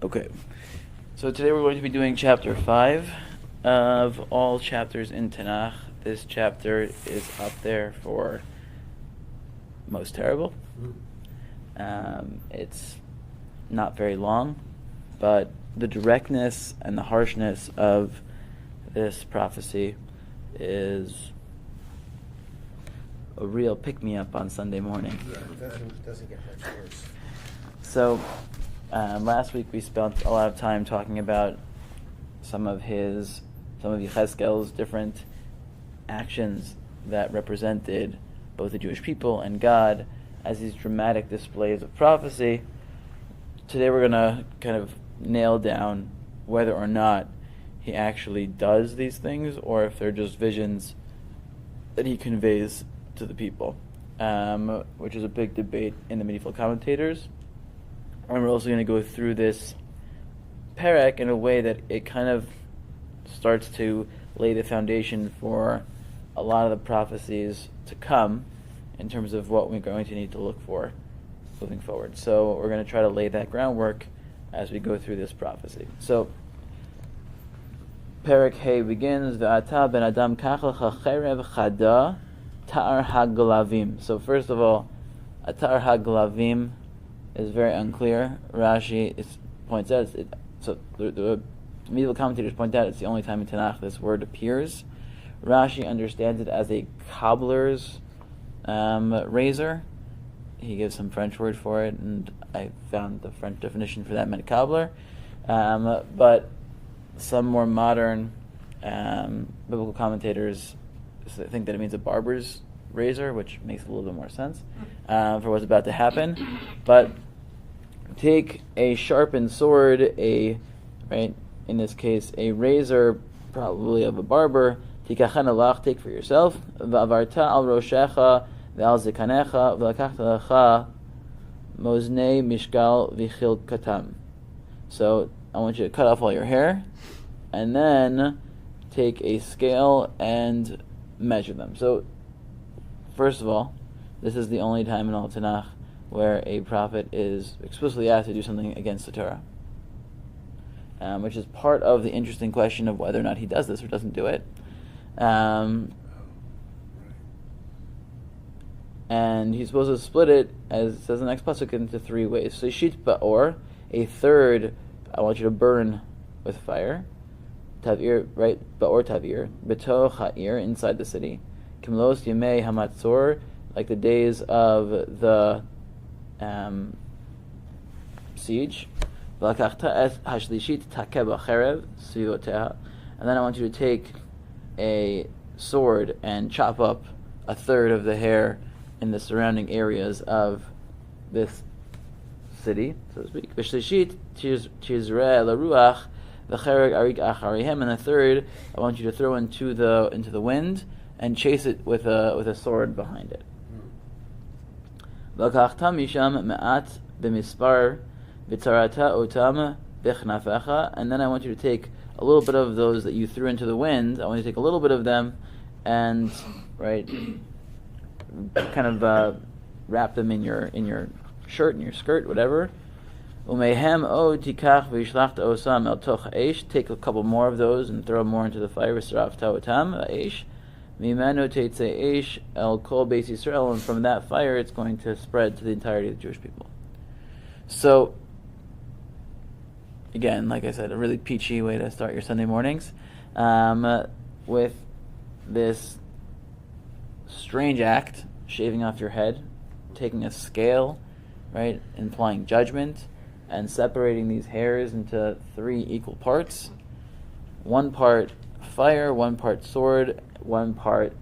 Okay, so today we're going to be doing chapter 5 of all chapters in Tanakh. This chapter is up there for most terrible. It's not very long, but the directness and the harshness of this prophecy is a real pick-me-up on Sunday morning. Yeah, it doesn't get much worse. So, last week we spent a lot of time talking about some of Yechezkel's different actions that represented both the Jewish people and God as these dramatic displays of prophecy. Today we're going to kind of nail down whether or not he actually does these things or if they're just visions that he conveys to the people, which is a big debate in the medieval commentators. And we're also going to go through this perek in a way that it kind of starts to lay the foundation for a lot of the prophecies to come in terms of what we're going to need to look for moving forward. So we're going to try to lay that groundwork as we go through this prophecy. So perek Hey begins, V'ata ben Adam kach lecha cherev chada ta'ar haglavim. So first of all, ta'ar haglavim is very unclear. Rashi points out, the medieval commentators point out it's the only time in Tanakh this word appears. Rashi understands it as a cobbler's razor. He gives some French word for it, and I found the French definition for that meant cobbler. But some more modern biblical commentators think that it means a barber's razor, which makes a little bit more sense for what's about to happen. But take a sharpened sword, in this case, a razor, probably of a barber. Tikachan alach, take for yourself. V'avarta al roshecha v'al zikanecha v'lakachta lecha moznei mishgal v'chil katam. So I want you to cut off all your hair, and then take a scale and measure them. So, first of all, this is the only time in all Tanakh where a prophet is explicitly asked to do something against the Torah, which is part of the interesting question of whether or not he does this or doesn't do it. And he's supposed to split it, as it says in the next pasuk, into 3 ways. So, shit ba'or, a third, I want you to burn with fire. Tavir, ba'or tavir, betoch ha'ir, inside the city. Kimlos yemei hamatzor, like the days of the siege. V'lakachta et hashlishit takeh b'cherev svivoteha, and then I want you to take a sword and chop up a third of the hair in the surrounding areas of this city, so to speak. V'shlishit tizreh laruach v'chereg arik acharihem, and the third I want you to throw into the wind and chase it with a sword behind it. V'lakachta misham me'at b'mispar v'tzarata otam b'chnafecha, and then I want you to take a little bit of those that you threw into the wind. I want you to take a little bit of them and kind of wrap them in your shirt, in your skirt, whatever. Umehem o tikach v'yishlach osam el toch eish. Take a couple more of those and throw more into the fire. V'saraf ta'otam eish. Mimenu teitze eish el kol beis Yisrael. And from that fire, it's going to spread to the entirety of the Jewish people. So, again, like I said, a really peachy way to start your Sunday mornings, with this strange act, shaving off your head, taking a scale, implying judgment, and separating these hairs into 3 equal parts. 1 part fire, 1 part sword, 1 part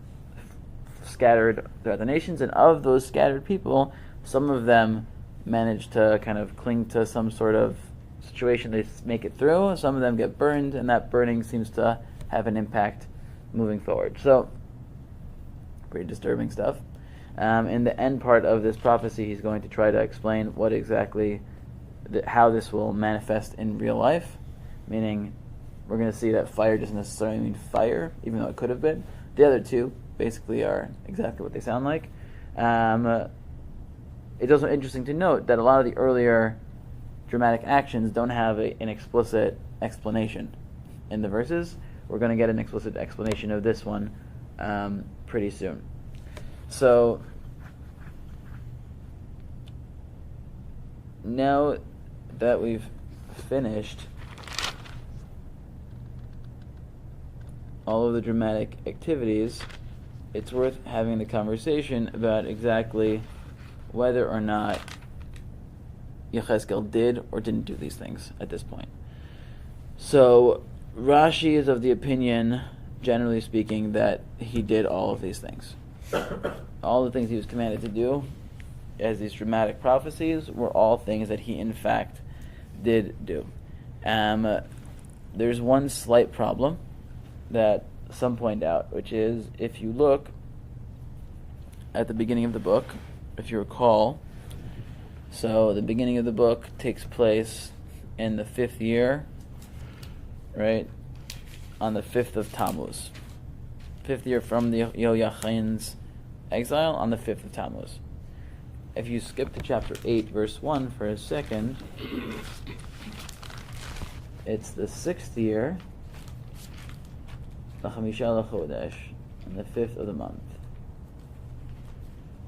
scattered throughout the nations, and of those scattered people, some of them manage to kind of cling to some sort of situation, they make it through, some of them get burned, and that burning seems to have an impact moving forward. So, pretty disturbing stuff. In the end part of this prophecy, he's going to try to explain what exactly, how this will manifest in real life, meaning we're going to see that fire doesn't necessarily mean fire, even though it could have been. The other 2 basically are exactly what they sound like. It's also interesting to note that a lot of the earlier dramatic actions don't have an explicit explanation in the verses. We're going to get an explicit explanation of this one pretty soon. So now that we've finished all of the dramatic activities, it's worth having the conversation about exactly whether or not Yechezkel did or didn't do these things at this point. So Rashi is of the opinion, generally speaking, that he did all of these things. All the things he was commanded to do as these dramatic prophecies were all things that he in fact did do. There's one slight problem that some point out, which is if you look at the beginning of the book, if you recall, so the beginning of the book takes place in the 5th year, right, on the 5th of Tammuz. 5th year from the Yehoiachin's exile on the 5th of Tammuz. If you skip to chapter 8, verse 1 for a second, it's the 6th year, the Chamisha Chodesh, on the 5th of the month.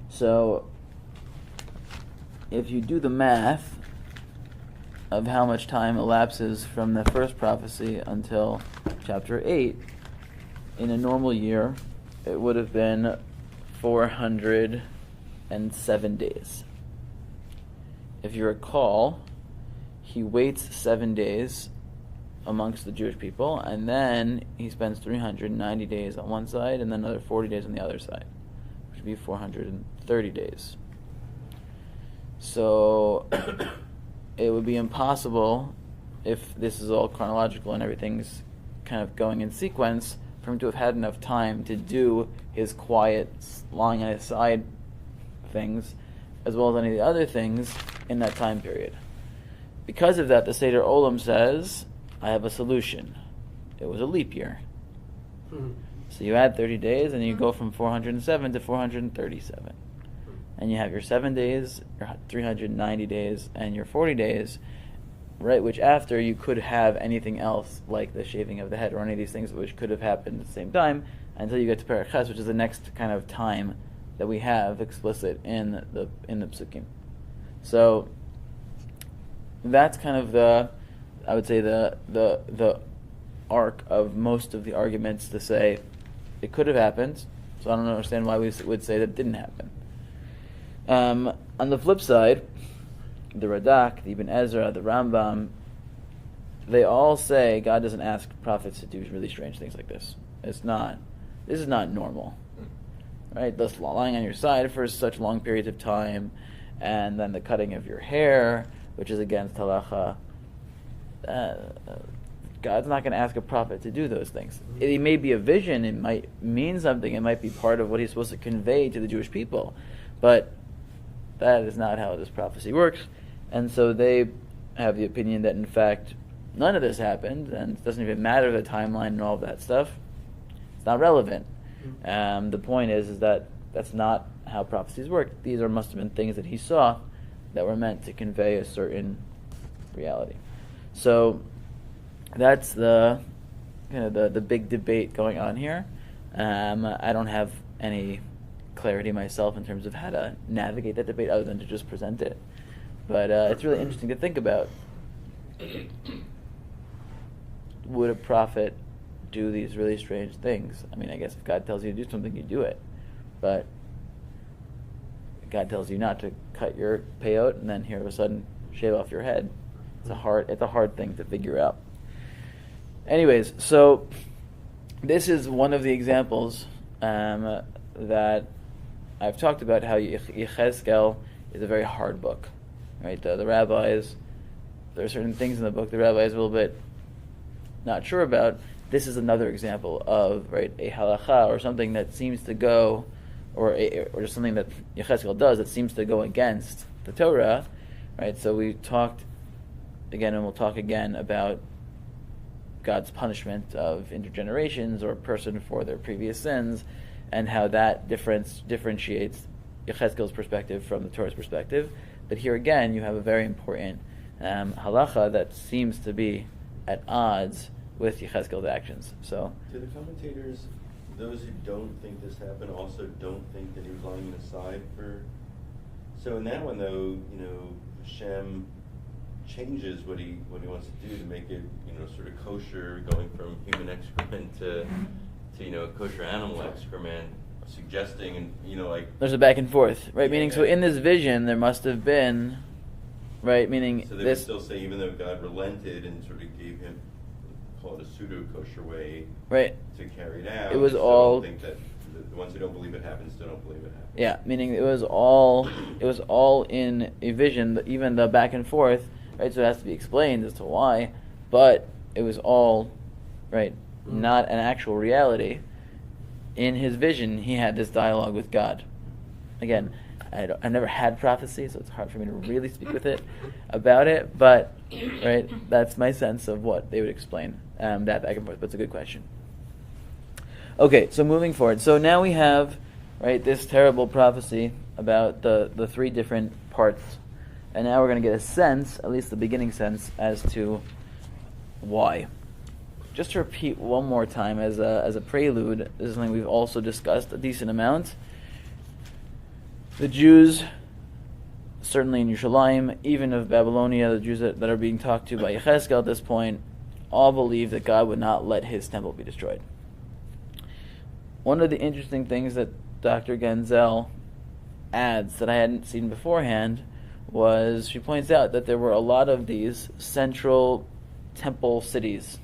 So, if you do the math of how much time elapses from the first prophecy until chapter 8, in a normal year, it would have been 407 days. If you recall, he waits 7 days amongst the Jewish people, and then he spends 390 days on one side, and then another 40 days on the other side, which would be 430 days. So it would be impossible, if this is all chronological and everything's kind of going in sequence, for him to have had enough time to do his quiet, lying on his side things, as well as any of the other things in that time period. Because of that, the Seder Olam says, I have a solution. It was a leap year. So you add 30 days, and you go from 407 to 437. And you have your 7 days, your 390 days, and your 40 days, right, which after you could have anything else, like the shaving of the head, or any of these things which could have happened at the same time, until you get to Perek Ches, which is the next kind of time that we have explicit in the Psukim. So that's kind of the arc of most of the arguments to say it could have happened. So I don't understand why we would say that it didn't happen. On the flip side, the Radak, the Ibn Ezra, the Rambam, they all say God doesn't ask prophets to do really strange things like this. This is not normal, right? Thus, lying on your side for such long periods of time, and then the cutting of your hair, which is against halacha. God's not going to ask a prophet to do those things. It may be a vision, it might mean something, it might be part of what he's supposed to convey to the Jewish people, but that is not how this prophecy works. And so they have the opinion that in fact none of this happened, and it doesn't even matter the timeline and all of that stuff. It's not relevant. The point is that that's not how prophecies work. These must have been things that he saw that were meant to convey a certain reality. So that's the big debate going on here. I don't have any clarity myself in terms of how to navigate that debate other than to just present it. But it's really interesting to think about. Would a prophet do these really strange things? I mean, I guess if God tells you to do something, you do it. But God tells you not to cut your payot and then here all of a sudden shave off your head. It's a hard thing to figure out. Anyways, so this is one of the examples that I've talked about how Yechezkel is a very hard book, right? The rabbis, there are certain things in the book the rabbis are a little bit not sure about. This is another example of, right, a halacha or something that seems to go, or just something that Yechezkel does that seems to go against the Torah, right? So we talked again, and we'll talk again about God's punishment of intergenerations or a person for their previous sins, and how that differentiates Yechezkel's perspective from the Torah's perspective. But here again, you have a very important halacha that seems to be at odds with Yechezkel's actions. So, do the commentators, those who don't think this happened, also don't think that he was lying aside for? So in that one, though, Hashem changes what he wants to do to make it, sort of kosher, going from human excrement to kosher animal excrement, suggesting, and like there's a back and forth, right? Yeah, Meaning, yeah. so in this vision, there must have been, right? Meaning so they this. would still say, even though God relented and sort of gave him, call it a pseudo kosher way, Right. to carry it out. It was still all- think that the ones who don't believe it happened still don't believe it happened. Yeah, meaning it was all in a vision. Even the back and forth, right? So it has to be explained as to why, but it was all, right, not an actual reality. In his vision, he had this dialogue with God. Again, I never had prophecy, so it's hard for me to really speak with it about it. But right, that's my sense of what they would explain that back and forth. But it's a good question. Okay, so moving forward. So now we have, right, this terrible prophecy about the three different parts. And now we're going to get a sense, at least the beginning sense, as to why. Just to repeat one more time as a prelude, this is something we've also discussed a decent amount. The Jews, certainly in Yerushalayim, even of Babylonia, the Jews that are being talked to by Yechezkel at this point, all believe that God would not let his temple be destroyed. One of the interesting things that Dr. Genzel adds that I hadn't seen beforehand was she points out that there were a lot of these central temple cities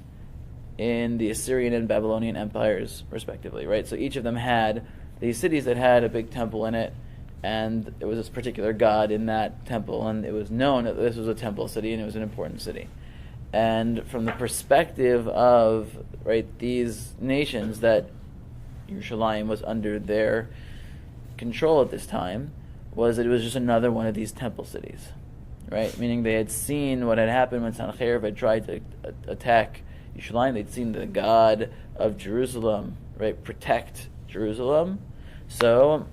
in the Assyrian and Babylonian empires, respectively, right? So each of them had these cities that had a big temple in it, and it was this particular god in that temple, and it was known that this was a temple city and it was an important city. And from the perspective of, right, these nations that Yerushalayim was under their control at this time, was that it was just another one of these temple cities, right? Meaning they had seen what had happened when Sennacherib had tried to attack Yerushalayim. They'd seen the God of Jerusalem, right, protect Jerusalem. So,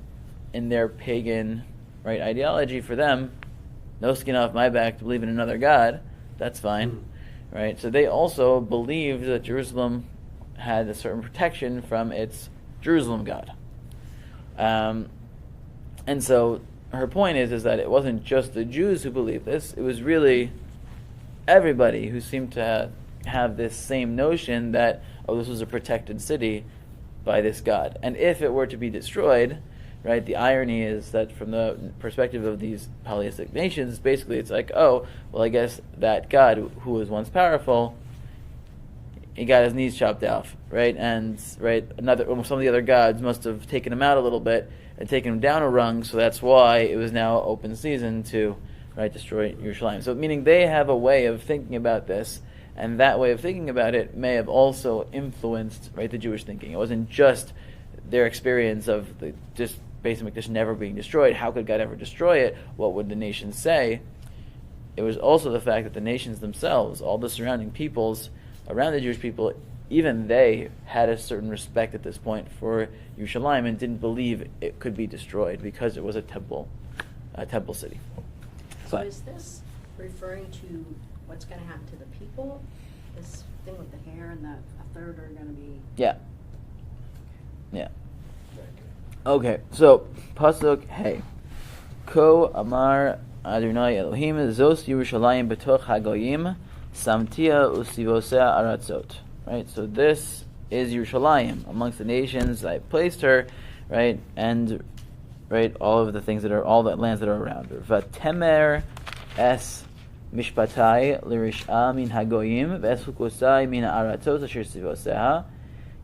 in their pagan, right, ideology, for them, no skin off my back to believe in another God. That's fine, right? So they also believed that Jerusalem had a certain protection from its Jerusalem God. And so her point is that it wasn't just the Jews who believed this. It was really everybody who seemed to have this same notion that, oh, this was a protected city by this God. And if it were to be destroyed, right, the irony is that from the perspective of these polytheistic nations, basically it's like, oh, well, I guess that God who was once powerful, he got his knees chopped off, right? And right, some of the other gods must have taken him out a little bit and taken him down a rung, so that's why it was now open season to, right, destroy Yerushalayim. So meaning they have a way of thinking about this, and that way of thinking about it may have also influenced, right, the Jewish thinking. It wasn't just their experience of the just Beis Hamikdash never being destroyed. How could God ever destroy it? What would the nations say? It was also the fact that the nations themselves, all the surrounding peoples around the Jewish people, even they had a certain respect at this point for Yerushalayim and didn't believe it could be destroyed because it was a temple city. So is this referring to what's going to happen to the people? This thing with the hair and a third are going to be... Yeah. Okay, so pasuk hey, Ko Amar Adonai Elohim Zos Yerushalayim Betoch Hagoyim Samtia Usivosea Aratzot. Right, so this is Yerushalayim amongst the nations. I placed her, right, and right all of the things that are all the lands that are around her. Vatemer es mishpatai lirisha min hagoyim v'eshukosai min ha'aratzot asher sivosea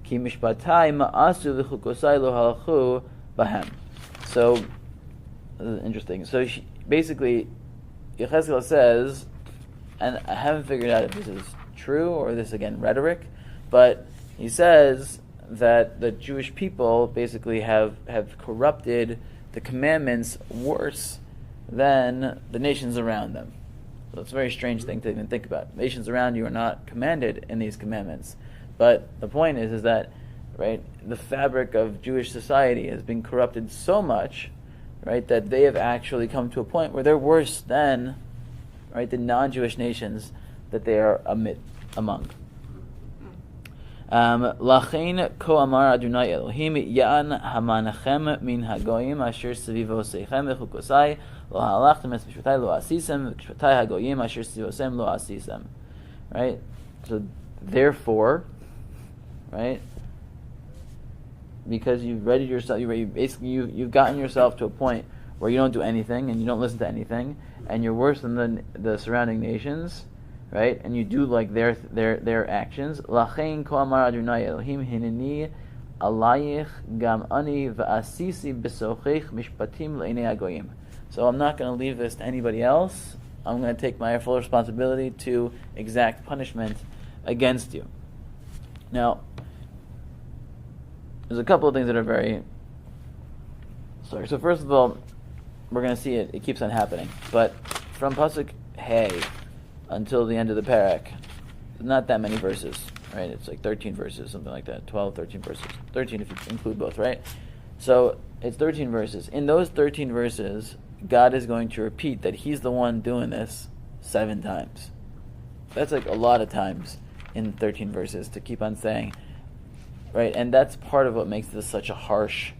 ki mishpatai ma'asu v'chukosai lo halachu bahem. So this is interesting. So basically, Yechezkel says, and I haven't figured out if this is true or this again rhetoric, but he says that the Jewish people basically have corrupted the commandments worse than the nations around them. So it's a very strange thing to even think about. Nations around you are not commanded in these commandments. But the point is that, right, the fabric of Jewish society has been corrupted so much, right, that they have actually come to a point where they're worse than right, the non-Jewish nations that they are among. Lachein ko amar Adonai Elohim ya'an hamanachem min hagoyim asher sevivo seichem v'chukosai lo halachtem es mishpatai lo asisem v'mishpatai hagoyim asher sevivosem lo asisem. Right? So therefore, right, because you've readied yourself, you've gotten yourself to a point where you don't do anything and you don't listen to anything, and you're worse than the surrounding nations, right? And you do like their actions. Lachein ko amar Adonai Elohim hineni alayich gam ani va'asisi besochech mishpatim le'inei hagoyim. So I'm not going to leave this to anybody else. I'm going to take my full responsibility to exact punishment against you. Now, there's a couple of things that are very... Sorry. So first of all, we're going to see it keeps on happening. But from Pasuk Hey until the end of the parak, not that many verses, right? It's like 13 verses, something like that. 12, 13 verses. 13 if you include both, right? So it's 13 verses. In those 13 verses, God is going to repeat that He's the one doing this 7 times. That's like a lot of times in 13 verses to keep on saying, right? And that's part of what makes this such a harsh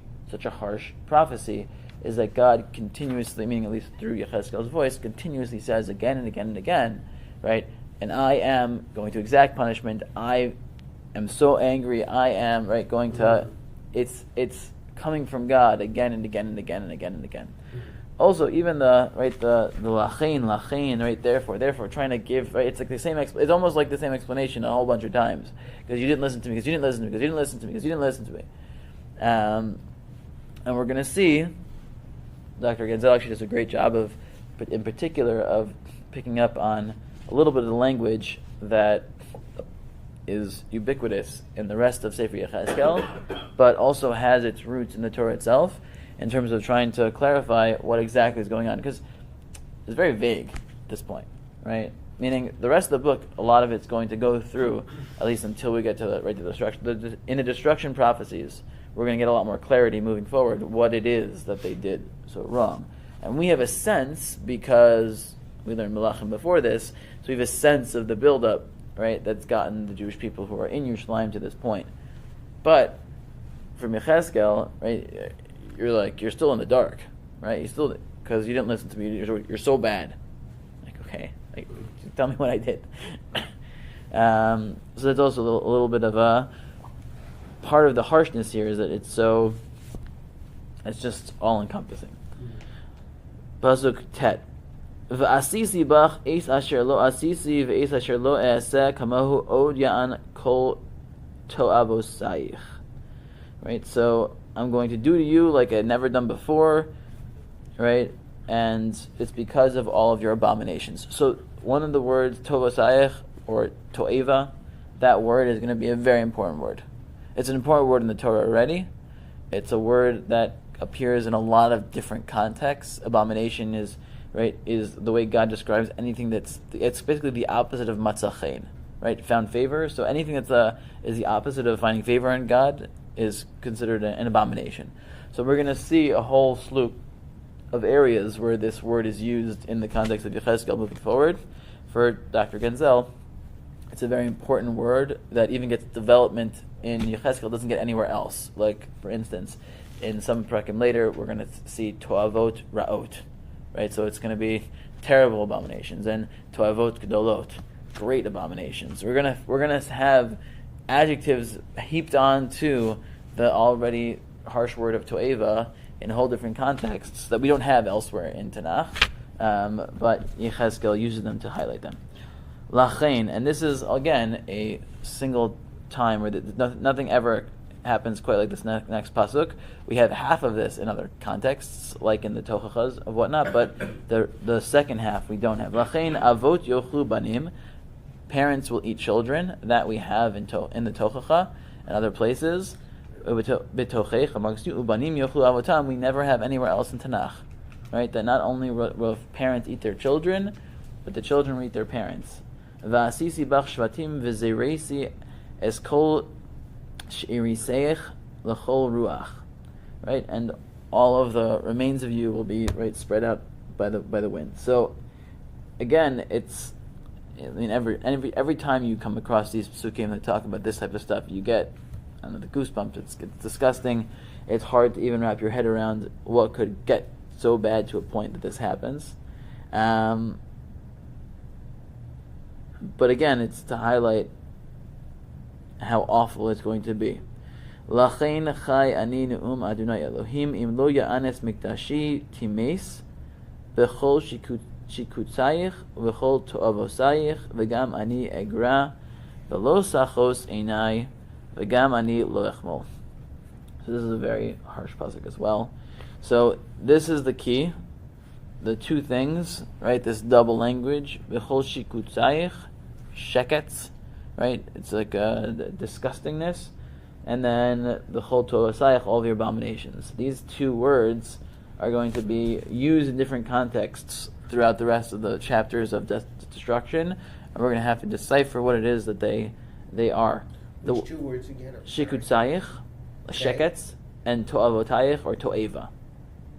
prophecy, is that God continuously, meaning at least through Yechezkel's voice, continuously says again and again and again, right? And I am going to exact punishment. I am so angry. I am, right, going to... It's coming from God again and again and again and again and again. Also, even the lachein, right, therefore, trying to give, right, it's like the same, it's almost like the same explanation a whole bunch of times. Because you didn't listen to me, because you didn't listen to me, because you didn't listen to me, because you didn't listen to me. And we're going to see, Dr. Genzel actually does a great job of, in particular, of picking up on a little bit of the language that is ubiquitous in the rest of Sefer Yechezkel, but also has its roots in the Torah itself, in terms of trying to clarify what exactly is going on. Because it's very vague at this point, right? Meaning the rest of the book, a lot of it's going to go through, at least until we get to the destruction. In the destruction prophecies, we're going to get a lot more clarity moving forward what it is that they did so wrong. And we have a sense, because we learned Melachim before this, so we have a sense of the buildup, right, that's gotten the Jewish people who are in Yerushalayim to this point. But from Yechezkel, right, you're still in the dark, right? You still, because you didn't listen to me. You're so bad. Like, okay, like, tell me what I did. So that's also a little bit of a part of the harshness here, is that it's just all encompassing. Pasuk Tet. V'asisi bach eis asher lo asisi v'eis asher lo easeh kamahu od ya'an kol to'avosayich. Right, so I'm going to do to you like I had never done before, right? And it's because of all of your abominations. So one of the words, tovosayich, or to'eva, that word is going to be a very important word. It's an important word in the Torah already. It's a word that appears in a lot of different contexts. Abomination is the way God describes anything it's basically the opposite of matzachein, right? Found favor. So anything is the opposite of finding favor in God is considered an abomination. So we're going to see a whole slew of areas where this word is used in the context of Yechezkel moving forward. For Dr. Genzel, it's a very important word that even gets development in Yechezkel, doesn't get anywhere else. Like, for instance, in some prakim later, we're going to see to'avot ra'ot, right? So it's going to be terrible abominations, and to'avot gedolot, great abominations. We're gonna have adjectives heaped on to the already harsh word of to'eva in a whole different contexts that we don't have elsewhere in Tanakh, but Yechezkel uses them to highlight them. Lachein, and this is again a single time where nothing ever happens quite like this next pasuk. We have half of this in other contexts, like in the tochachas of whatnot, but the second half we don't have. Lachein avot yochlu banim, parents will eat children, that we have in the tochacha and other places. Betochech, amongst you, ubanim yochlu avotam, we never have anywhere else in Tanakh, right? That not only will parents eat their children, but the children will eat their parents. Va'asisi bach shvatim v'zereisi eskol sh'iriseich l'chol ruach, right? And all of the remains of you will be, right, spread out by the wind. So again, every time you come across these psukim that talk about this type of stuff, you get, I don't know, the goosebumps. It's disgusting. It's hard to even wrap your head around what could get so bad to a point that this happens. But again, it's to highlight how awful it's going to be. Lachein chai ani neum Adonai Elohim im lo ya'anes mikdashi times bechol shikutzayich v'chol to'avosayich v'gam ani egra v'lo sachos einai v'gam ani lo echmol. So this is a very harsh pasuk as well. So this is the key. The two things, right? This double language, v'chol shikutzayich, sheketz, right? It's like a disgustingness. And then the chol to'asayich, all of your abominations. These two words are going to be used in different contexts throughout the rest of the chapters of destruction, and we're going to have to decipher what it is that they are. Which two words again? Shikutzayich, sheketz, and to'avotayich or to'eva.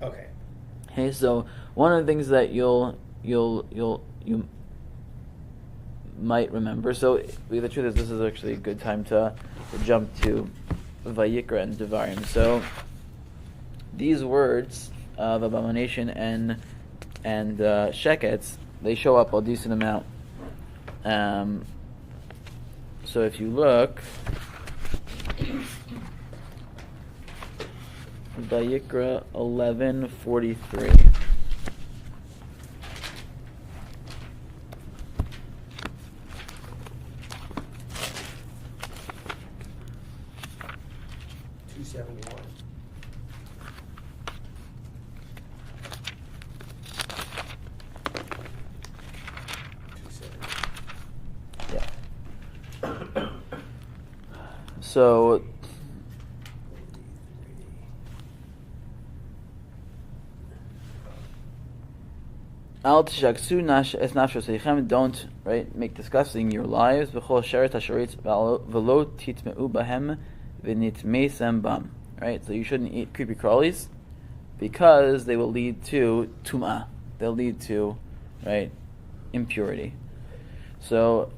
Okay. Okay, so one of the things that you might remember. So the truth is, this is actually a good time to jump to Vayikra and Devarim. So these words of abomination and sheketz, they show up a decent amount. So if you look, Vayikra 11:43. So Al tishaksu es nafshosechem, don't, right, make disgusting your lives. V'chol sheret hasharitz v'lo titmeu bahem v'nitmeisem bam. Right, so you shouldn't eat creepy crawlies because they will lead to tum'ah. They'll lead to, right, impurity. So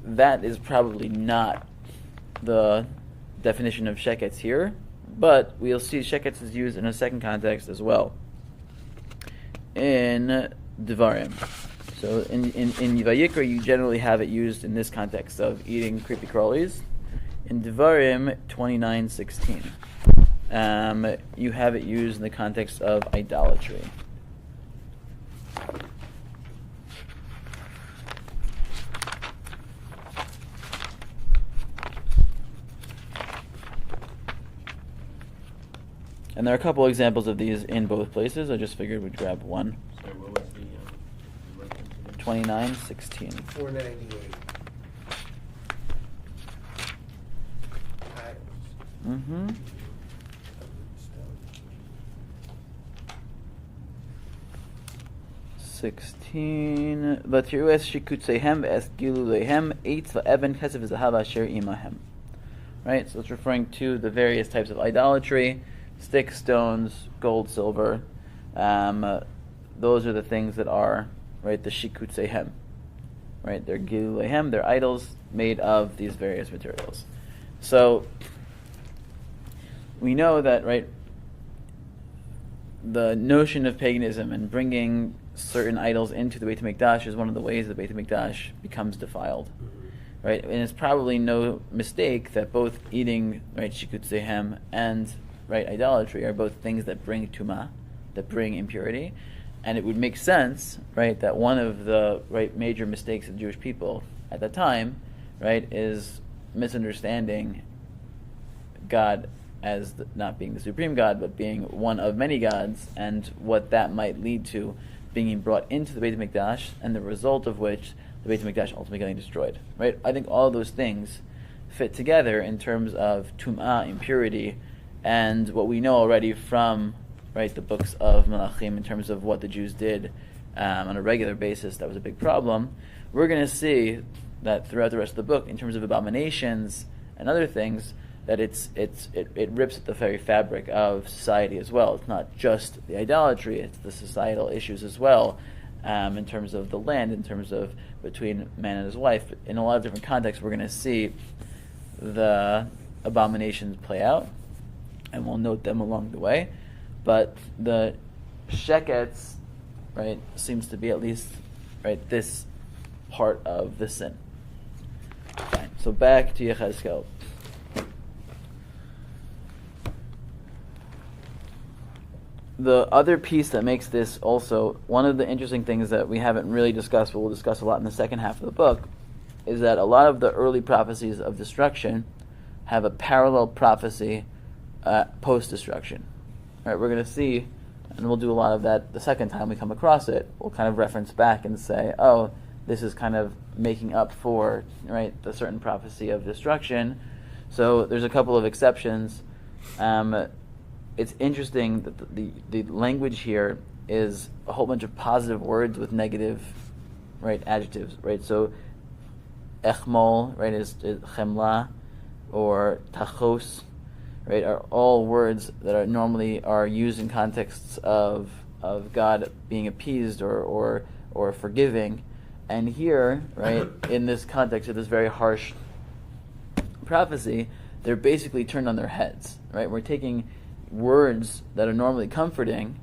that is probably not the definition of sheketz here, but we'll see sheketz is used in a second context as well in Devarim. So in Vayikra, you generally have it used in this context of eating creepy crawlies. In Devarim 29:16, you have it used in the context of idolatry. And there are a couple examples of these in both places. I just figured we'd grab one. Sorry, what was the 29:16. 498. Mm-hmm. 16. V'tiru es shikutzeihem v'es giluleihem eitz v'evan kesef v'zahav asher imahem. Right, so it's referring to the various types of idolatry: sticks, stones, gold, silver. Those are the things that are, right, the shikutzeihem. Right, they're giluleihem, they're idols made of these various materials. So we know that, right, the notion of paganism and bringing certain idols into the Beit HaMikdash is one of the ways the Beit HaMikdash becomes defiled. Right, and it's probably no mistake that both eating, right, shikutzeihem and, right, idolatry are both things that bring tumah, that bring impurity, and it would make sense, right, that one of the, right, major mistakes of the Jewish people at that time, right, is misunderstanding God as not being the supreme God, but being one of many gods, and what that might lead to being brought into the Beit HaMikdash, and the result of which the Beit HaMikdash ultimately getting destroyed. Right? I think all of those things fit together in terms of tum'ah, impurity, and what we know already from, right, the books of Malachim in terms of what the Jews did on a regular basis. That was a big problem. We're going to see that throughout the rest of the book, in terms of abominations and other things, that it rips at the very fabric of society as well. It's not just the idolatry; it's the societal issues as well, in terms of the land, in terms of between man and his wife. In a lot of different contexts, we're going to see the abominations play out, and we'll note them along the way. But the shekets, right, seems to be at least, right, this part of the sin. Fine. So back to Yechezkel. The other piece that makes this also, one of the interesting things that we haven't really discussed, but we'll discuss a lot in the second half of the book, is that a lot of the early prophecies of destruction have a parallel prophecy post-destruction. Right, we're going to see, and we'll do a lot of that the second time we come across it. We'll kind of reference back and say, oh, this is kind of making up for, right, the certain prophecy of destruction. So there's a couple of exceptions. It's interesting that the language here is a whole bunch of positive words with negative, right, adjectives, right? So echmol, right, is chemla, or tachos, right, are all words that are normally used in contexts of God being appeased or forgiving. And here, right, in this context of this very harsh prophecy, they're basically turned on their heads, right? We're taking words that are normally comforting,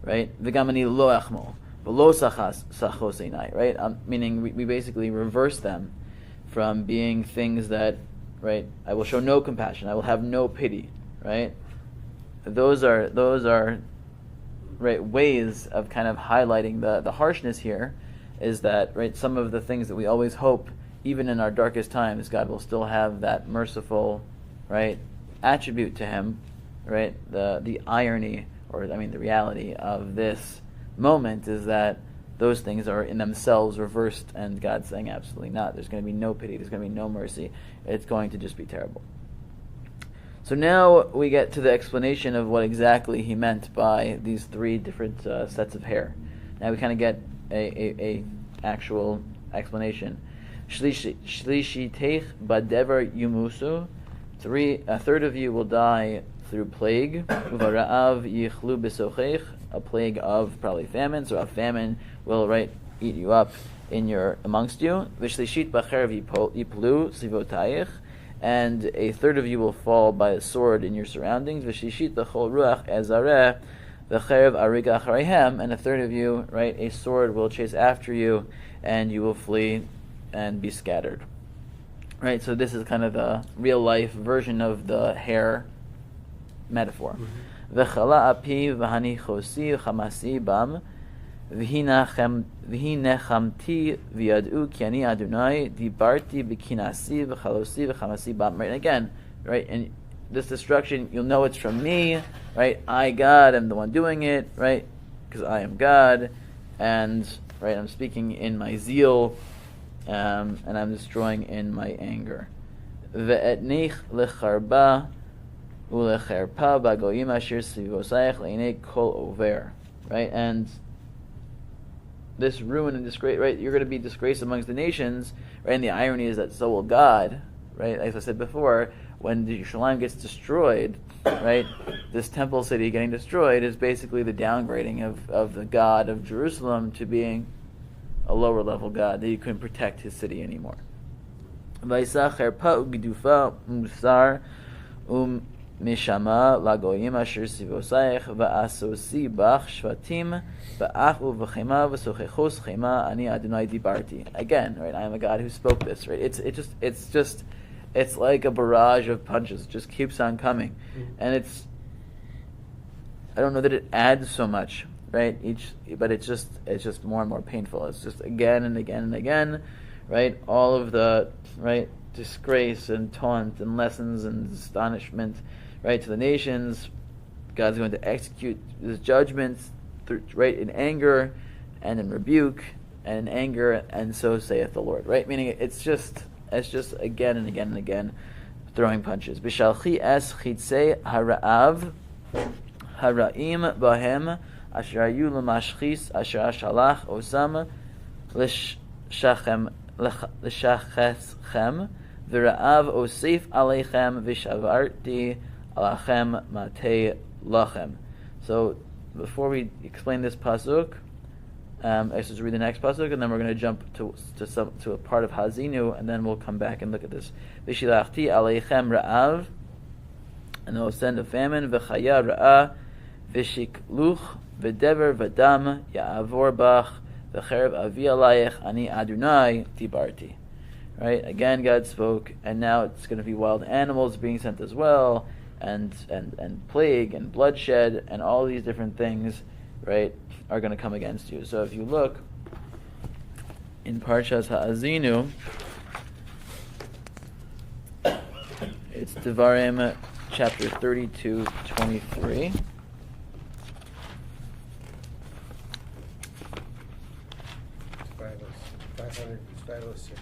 right? V'gamani lo echmol, v'lo sachos einai, right? Meaning we basically reverse them from being things that, right, I will show no compassion, I will have no pity, right? Those are right ways of kind of highlighting the harshness here, is that, right, some of the things that we always hope, even in our darkest times, God will still have that merciful, right, attribute to him, right? The irony, or the reality of this moment is that those things are in themselves reversed, and God's saying absolutely not. There's going to be no pity, there's going to be no mercy. It's going to just be terrible. So now we get to the explanation of what exactly he meant by these three different sets of hair. Now we kind of get a actual explanation. Shlishiteich badever yumusu. A third of you will die through plague. Uvara'av yichlu b'socheich, a plague of probably famine. So a famine will, right, eat you up amongst you. V'shlishit b'cherev yiplu sivotayich, and a third of you will fall by a sword in your surroundings. V'shlishit b'chol ruach ezareh v'cherev ariga acharayhem, and a third of you, right, a sword will chase after you, and you will flee and be scattered. Right, so this is kind of the real life version of the hair metaphor. V'chala api v'hani chosi chamasi bam v'hinechamti v'yad'u ki ani Adonai dibarti b'kinasi v'chalosi v'chamasi bam. Right, and again, right, and this destruction, you'll know it's from me, right? I, God, am the one doing it, right? Because I am God, and, right, I'm speaking in my zeal, and I'm destroying in my anger. Ve'etnich lecharba ulecherpa bagoyim asher sivosayich leinei kol over. Right, and this ruin and disgrace, right? You're going to be disgraced amongst the nations, right? And the irony is that so will God, right? As I said before, when the Yerushalayim gets destroyed, right? This temple city getting destroyed is basically the downgrading of the God of Jerusalem to being a lower level God, that you couldn't protect his city anymore. Vaysa cherpa u'gedufa musar mishama lagoyim asher sivosayich va'asosi bach shvatim va'achu v'chema v'sochechos chema ani Adonai dibarti. Again, right, I am a God who spoke this, right? It's like a barrage of punches. It just keeps on coming. And I don't know that it adds so much, right? But it's just more and more painful. It's just again and again and again, right? All of the, right, disgrace and taunt and lessons and astonishment, right, to the nations. God's going to execute his judgments, right, in anger and in rebuke and in anger, and so saith the Lord, right? Meaning it's just again and again and again throwing punches. Bishalchi es chitzei hara'av hara'im bahem asher ayu l'mashchis asher ashalach osam l'shachem v'ra'av osif aleichem v'shavarti alachem matei lachem. So before we explain this pasuk, Let's just read the next pasuk, and then we're going to jump to a part of Hazinu, and then we'll come back and look at this. V'shilachti aleichem ra'av, and I will send a famine, v'chaya ra'ah, v'shikluch, v'dever v'dam, ya'avor bach, v'cherev avi alayich, ani Adonai tibarti. Right? Again, God spoke, and now it's going to be wild animals being sent as well, and plague and bloodshed and all these different things, right, are going to come against you. So if you look in Parshas Ha'azinu, it's Devarim chapter 32, 23. Five hundred 506.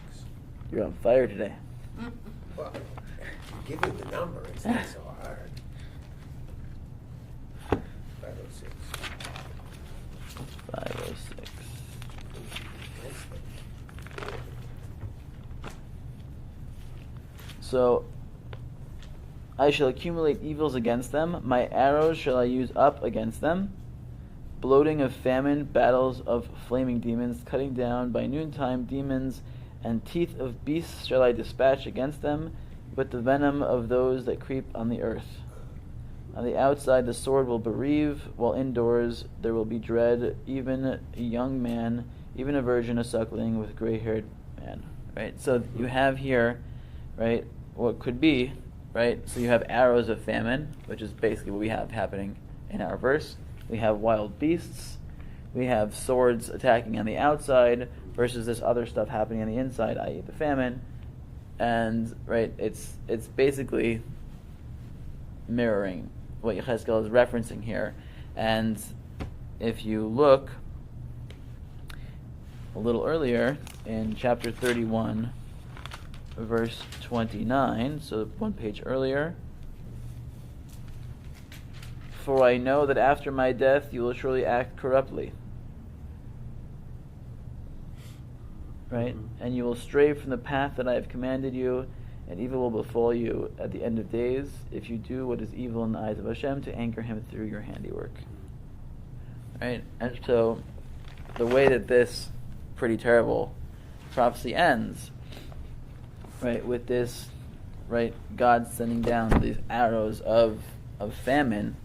You're on fire today. Well, give you the number, it's not so hard. 506. 506. So, I shall accumulate evils against them. My arrows shall I use up against them. Bloating of famine, battles of flaming demons, cutting down by noontime demons, and teeth of beasts shall I dispatch against them, with the venom of those that creep on the earth. On the outside the sword will bereave, while indoors there will be dread, even a young man, even a virgin, a suckling, with gray-haired man. Right? So you have here, right, what could be, right? So you have arrows of famine, which is basically what we have happening in our verse. We have wild beasts. We have swords attacking on the outside versus this other stuff happening on the inside, i.e. the famine. And, right, it's basically mirroring what Yechezkel is referencing here. And if you look a little earlier in chapter 31, verse 29, so one page earlier, for I know that after my death you will surely act corruptly. Right? And you will stray from the path that I have commanded you, and evil will befall you at the end of days if you do what is evil in the eyes of Hashem to anger him through your handiwork. Right? And so the way that this pretty terrible prophecy ends, right, with this, right, God sending down these arrows of famine,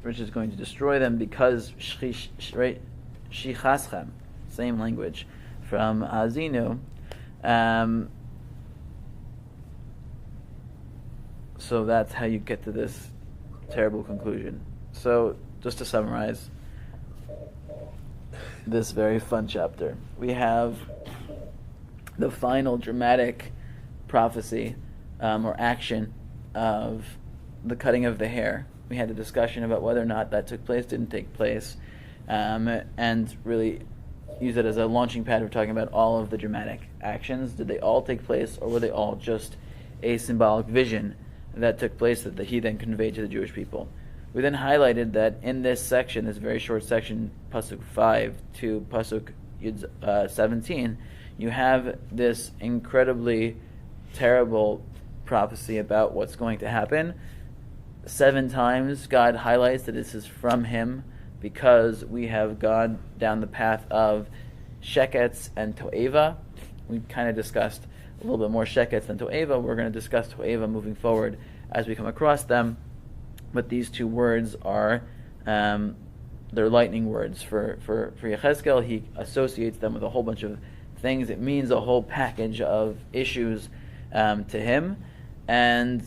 which is going to destroy them because right, shichaschem, same language from Azinu. So that's how you get to this terrible conclusion. So just to summarize this very fun chapter, we have the final dramatic prophecy or action of the cutting of the hair. We had a discussion about whether or not that took place, didn't take place, and really use it as a launching pad for talking about all of the dramatic actions. Did they all take place, or were they all just a symbolic vision that took place that he then conveyed to the Jewish people? We then highlighted that in this section, this very short section, Pasuk 5 to Pasuk 17, you have this incredibly terrible prophecy about what's going to happen. 7 times God highlights that this is from him because we have gone down the path of sheketz and to'eva. We kind of discussed a little bit more sheketz than to'eva. We're going to discuss to'eva moving forward as we come across them. But these two words are they're lightning words for Yechezkel. He associates them with a whole bunch of things. It means a whole package of issues to him. And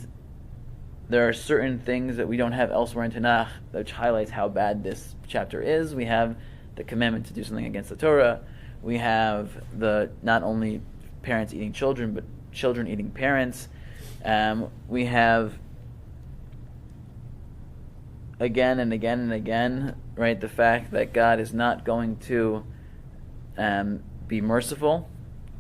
there are certain things that we don't have elsewhere in Tanakh, which highlights how bad this chapter is. We have the commandment to do something against the Torah. We have the not only parents eating children, but children eating parents. We have again and again and again, right, the fact that God is not going to be merciful.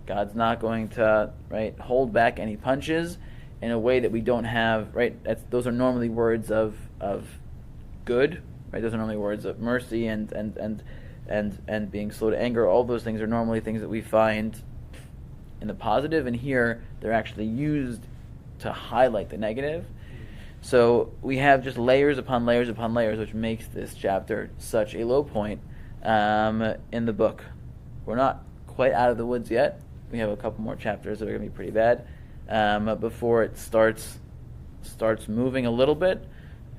God's not going to, right, hold back any punches in a way that we don't have, right? Those are normally words of good, right? Those are normally words of mercy and being slow to anger. All those things are normally things that we find in the positive, and here they're actually used to highlight the negative. So we have just layers upon layers upon layers, which makes this chapter such a low point in the book. We're not quite out of the woods yet. We have a couple more chapters that are going to be pretty bad before it starts moving a little bit.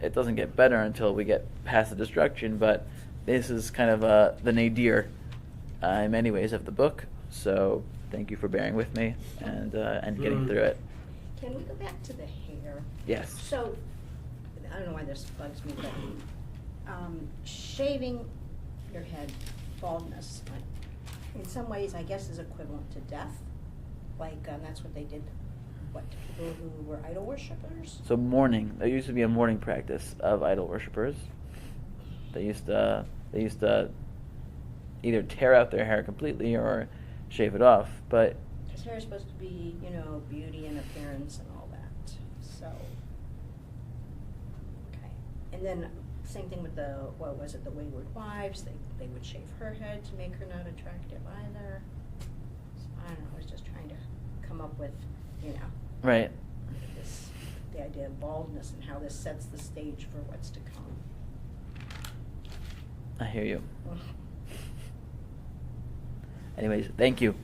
It doesn't get better until we get past the destruction, but this is kind of the nadir in many ways of the book. So thank you for bearing with me and getting through it. Can we go back to the hair? Yes. So, I don't know why this bugs me, but shaving your head, baldness, in some ways, I guess, is equivalent to death. Like, that's what they did, to people who were idol worshippers? So mourning. There used to be a mourning practice of idol worshippers. They used to either tear out their hair completely or shave it off. But Because hair is supposed to be, beauty and appearance and all that. So, okay. And then same thing with the Wayward Wives. They would shave her head to make her not attractive either. So, I don't know. I was just trying to come up with, right. the idea of baldness and how this sets the stage for what's to come. I hear you. Anyways, thank you.